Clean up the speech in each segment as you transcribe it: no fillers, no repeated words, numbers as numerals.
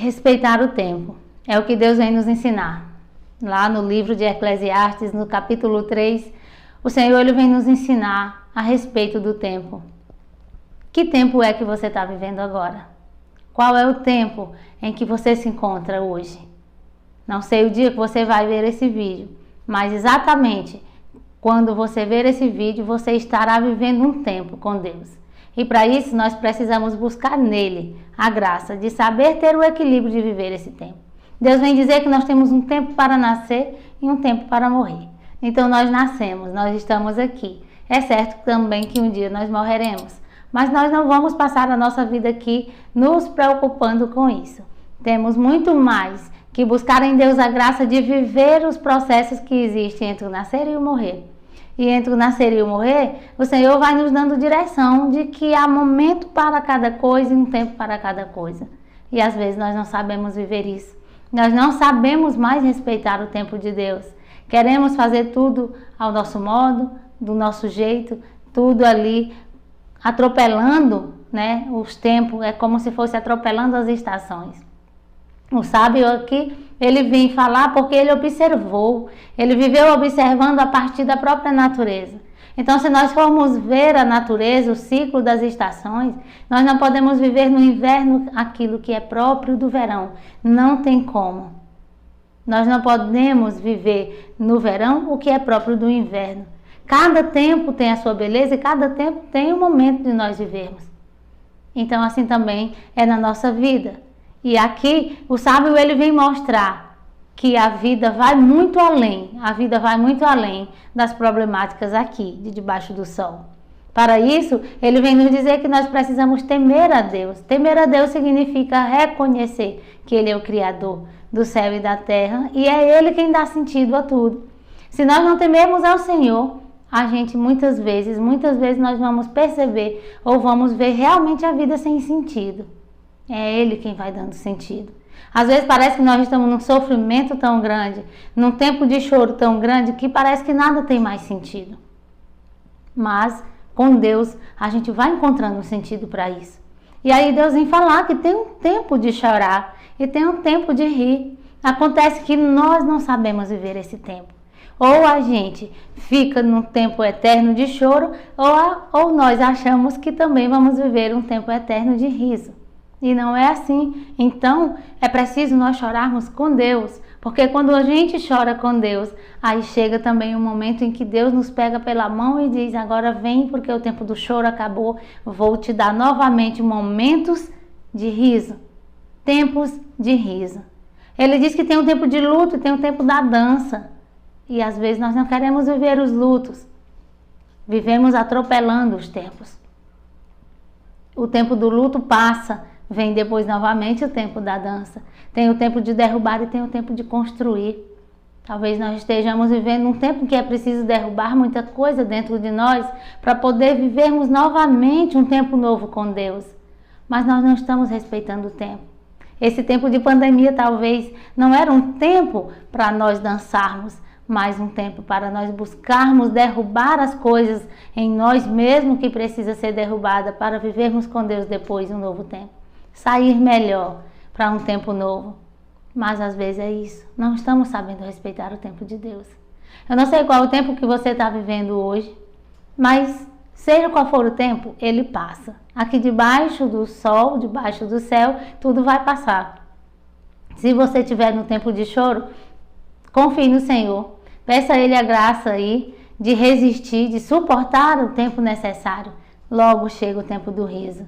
Respeitar o tempo é o que Deus vem nos ensinar. Lá no livro de Eclesiastes, no capítulo 3, o Senhor ele vem nos ensinar a respeito do tempo. Que tempo é que você está vivendo agora? Qual é o tempo em que você se encontra hoje? Não sei o dia que você vai ver esse vídeo, mas exatamente quando você ver esse vídeo, você estará vivendo um tempo com Deus. E para isso nós precisamos buscar nele a graça de saber ter o equilíbrio de viver esse tempo. Deus vem dizer que nós temos um tempo para nascer e um tempo para morrer. Então nós nascemos, nós estamos aqui. É certo também que um dia nós morreremos, mas nós não vamos passar a nossa vida aqui nos preocupando com isso. Temos muito mais que buscar em Deus a graça de viver os processos que existem entre o nascer e o morrer. E entre o nascer e o morrer, o Senhor vai nos dando direção de que há momento para cada coisa e um tempo para cada coisa. E às vezes nós não sabemos viver isso. Nós não sabemos mais respeitar o tempo de Deus. Queremos fazer tudo ao nosso modo, do nosso jeito, tudo ali atropelando, né? Os tempos, é como se fosse atropelando as estações. O sábio aqui, ele vem falar porque ele observou, ele viveu observando a partir da própria natureza. Então, se nós formos ver a natureza, o ciclo das estações, nós não podemos viver no inverno aquilo que é próprio do verão. Não tem como. Nós não podemos viver no verão o que é próprio do inverno. Cada tempo tem a sua beleza e cada tempo tem o momento de nós vivermos. Então, assim também é na nossa vida. E aqui o sábio ele vem mostrar que a vida vai muito além, das problemáticas aqui, de debaixo do sol. Para isso, ele vem nos dizer que nós precisamos temer a Deus. Temer a Deus significa reconhecer que Ele é o Criador do céu e da terra e é Ele quem dá sentido a tudo. Se nós não temermos ao Senhor, a gente muitas vezes nós vamos perceber ou vamos ver realmente a vida sem sentido. É Ele quem vai dando sentido. Às vezes parece que nós estamos num sofrimento tão grande, num tempo de choro tão grande, que parece que nada tem mais sentido. Mas com Deus a gente vai encontrando um sentido para isso. E aí Deus vem falar que tem um tempo de chorar e tem um tempo de rir. Acontece que nós não sabemos viver esse tempo. Ou a gente fica num tempo eterno de choro, ou nós achamos que também vamos viver um tempo eterno de riso. E não é assim. Então, é preciso nós chorarmos com Deus. Porque quando a gente chora com Deus, aí chega também um momento em que Deus nos pega pela mão e diz: agora vem, porque o tempo do choro acabou. Vou te dar novamente momentos de riso. Tempos de riso. Ele diz que tem um tempo de luto e tem um tempo da dança. E às vezes nós não queremos viver os lutos. Vivemos atropelando os tempos. O tempo do luto passa. Vem depois novamente o tempo da dança. Tem o tempo de derrubar e tem o tempo de construir. Talvez nós estejamos vivendo um tempo que é preciso derrubar muita coisa dentro de nós para poder vivermos novamente um tempo novo com Deus. Mas nós não estamos respeitando o tempo. Esse tempo de pandemia talvez não era um tempo para nós dançarmos, mas um tempo para nós buscarmos derrubar as coisas em nós mesmos que precisa ser derrubada para vivermos com Deus depois um novo tempo. Sair melhor para um tempo novo. Mas às vezes é isso. Não estamos sabendo respeitar o tempo de Deus. Eu não sei qual é o tempo que você está vivendo hoje, mas seja qual for o tempo, ele passa. Aqui debaixo do sol, debaixo do céu, tudo vai passar. Se você estiver no tempo de choro, confie no Senhor. Peça a Ele a graça aí de resistir, de suportar o tempo necessário. Logo chega o tempo do riso.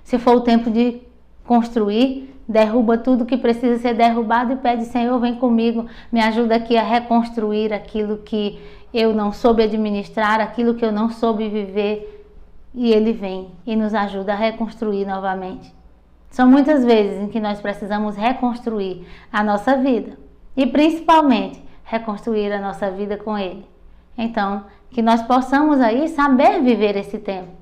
Se for o tempo de construir, derruba tudo que precisa ser derrubado e pede: Senhor, vem comigo, me ajuda aqui a reconstruir aquilo que eu não soube administrar, aquilo que eu não soube viver. E Ele vem e nos ajuda a reconstruir novamente. São muitas vezes em que nós precisamos reconstruir a nossa vida e principalmente reconstruir a nossa vida com Ele. Então, que nós possamos aí saber viver esse tempo.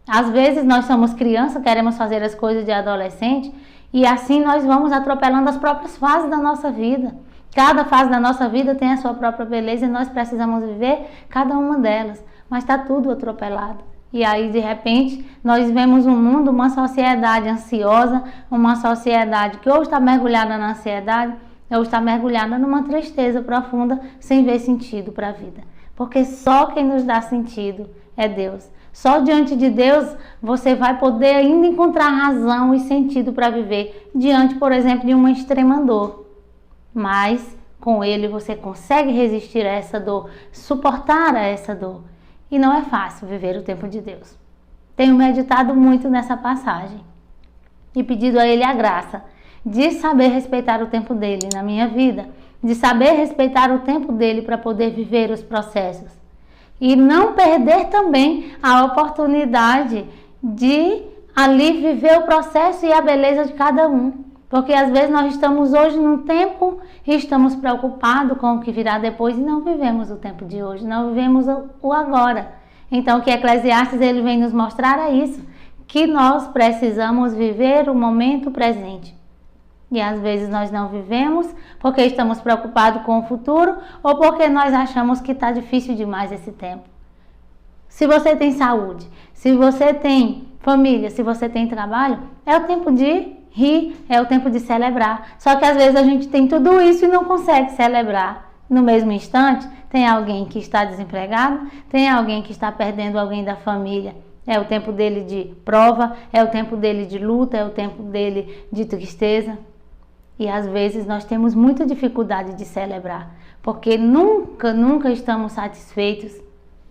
Às vezes nós somos crianças, queremos fazer as coisas de adolescente e assim nós vamos atropelando as próprias fases da nossa vida. Cada fase da nossa vida tem a sua própria beleza e nós precisamos viver cada uma delas, mas está tudo atropelado. E aí, de repente, nós vemos um mundo, uma sociedade ansiosa, uma sociedade que ou está mergulhada na ansiedade, ou está mergulhada numa tristeza profunda, sem ver sentido para a vida. Porque só quem nos dá sentido é Deus. Só diante de Deus você vai poder ainda encontrar razão e sentido para viver, diante, por exemplo, de uma extrema dor. Mas com Ele você consegue resistir a essa dor, suportar a essa dor. E não é fácil viver o tempo de Deus. Tenho meditado muito nessa passagem e pedido a Ele a graça de saber respeitar o tempo dele na minha vida, de saber respeitar o tempo dele para poder viver os processos e não perder também a oportunidade de ali viver o processo e a beleza de cada um, porque às vezes nós estamos hoje num tempo e estamos preocupados com o que virá depois e não vivemos o tempo de hoje, não vivemos o agora. Então o que Eclesiastes ele vem nos mostrar é isso, que nós precisamos viver o momento presente. E às vezes nós não vivemos porque estamos preocupados com o futuro ou porque nós achamos que está difícil demais esse tempo. Se você tem saúde, se você tem família, se você tem trabalho, é o tempo de rir, é o tempo de celebrar. Só que às vezes a gente tem tudo isso e não consegue celebrar. No mesmo instante, tem alguém que está desempregado, tem alguém que está perdendo alguém da família. É o tempo dele de prova, é o tempo dele de luta, é o tempo dele de tristeza. E às vezes nós temos muita dificuldade de celebrar, porque nunca estamos satisfeitos,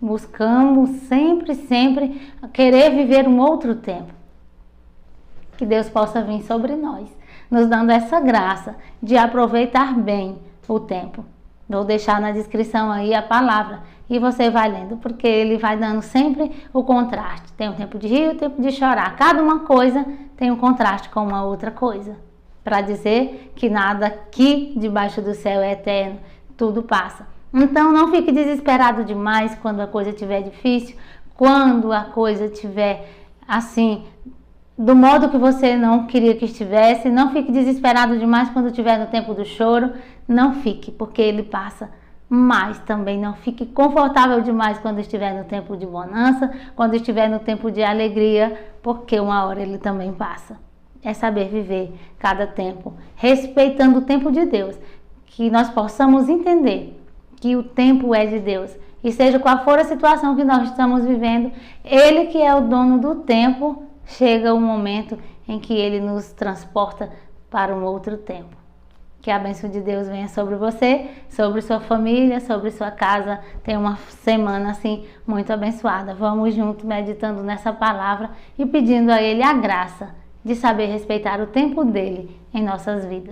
buscamos sempre querer viver um outro tempo. Que Deus possa vir sobre nós, nos dando essa graça de aproveitar bem o tempo. Vou deixar na descrição aí a palavra e você vai lendo, porque ele vai dando sempre o contraste. Tem o tempo de rir e o tempo de chorar. Cada uma coisa tem um contraste com uma outra coisa. Para dizer que nada aqui debaixo do céu é eterno, tudo passa. Então não fique desesperado demais quando a coisa estiver difícil, quando a coisa estiver assim, do modo que você não queria que estivesse. Não fique desesperado demais quando estiver no tempo do choro, não fique, porque ele passa. Mas também não fique confortável demais quando estiver no tempo de bonança, quando estiver no tempo de alegria, porque uma hora ele também passa. É saber viver cada tempo, respeitando o tempo de Deus, que nós possamos entender que o tempo é de Deus. E seja qual for a situação que nós estamos vivendo, Ele que é o dono do tempo, chega o momento em que Ele nos transporta para um outro tempo. Que a bênção de Deus venha sobre você, sobre sua família, sobre sua casa. Tenha uma semana assim muito abençoada. Vamos juntos meditando nessa palavra e pedindo a Ele a graça de saber respeitar o tempo dele em nossas vidas.